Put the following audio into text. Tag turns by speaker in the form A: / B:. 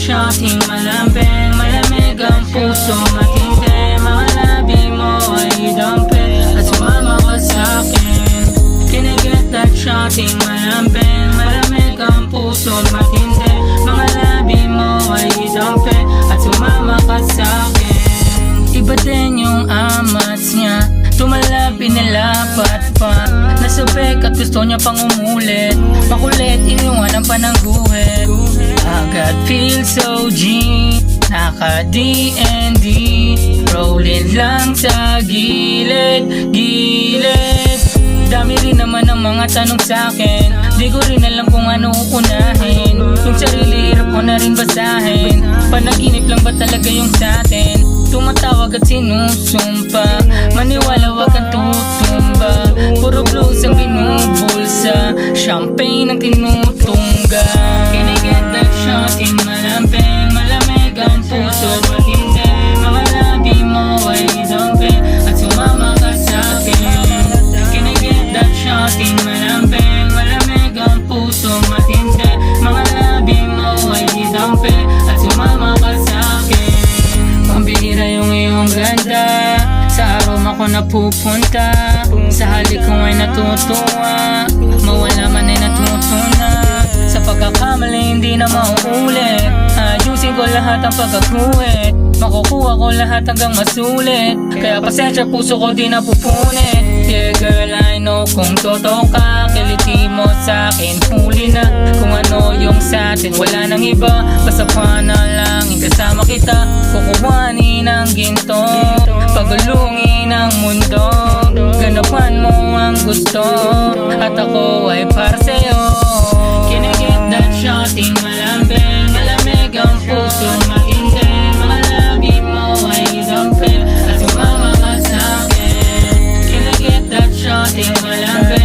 A: shotting malambing, malamig ang puso matindi. Mga labi mo ay dampi at sumama ka sa'kin. Can I get that shotting malambing, malamig ang puso matindi. Mga labi mo ay dampi at sumama ka sa'kin. Iba din yung amats niya, tumalab, pinilapat pa. Nasabek at gusto niya pang umulit. Makulit, iniwanan pa ng guhit. Agad feel so G, naka-DND. Rolling lang sa gilid, gilid. Dami rin naman ang mga tanong sa'kin, di ko rin alam kung ano uunahin. Yung sarili hirap ko na rin basahin. Panaginip lang ba talaga yung sa'tin? Tumatawag at sinusumpa, maniwala wag kang tutumba. Puro blues ang binubulsa, champagne ang tinutungga. Can I get that shotting malambing, malamig ang puso matindi. Mga labi mo ay dampi at sumama ka sa'kin. Can I get that shotting malambing, malamig ang puso matindi. Mga labi mo ay dampi at sumama ka sa'kin. Pambihira yung iyong ganda, sa aroma ko napupunta. Sa halik ko ay natutuwa, mawala man ay natutuna. Sa pagkakamali hindi na mauulit, ayusin ko lahat ang pagkakuwit. Makukuha ko lahat hanggang masulit, kaya pasensya puso ko di napupunit. Yeah girl, I know kung totoo ka, kiliti mo sa'kin, huli na. Kung ano yung sa'tin, wala nang iba, basta panalangin kasama kita. Kukuhanin ang ginto, pagulungin ang mundo. Ganapan mo ang gusto, at ako ay para sa'yo. Can I get that shotting malambing, malamig ang puso matindi. Mga labi mo ay dampi at sumama ka sa'kin. Can I get that shotting malambing,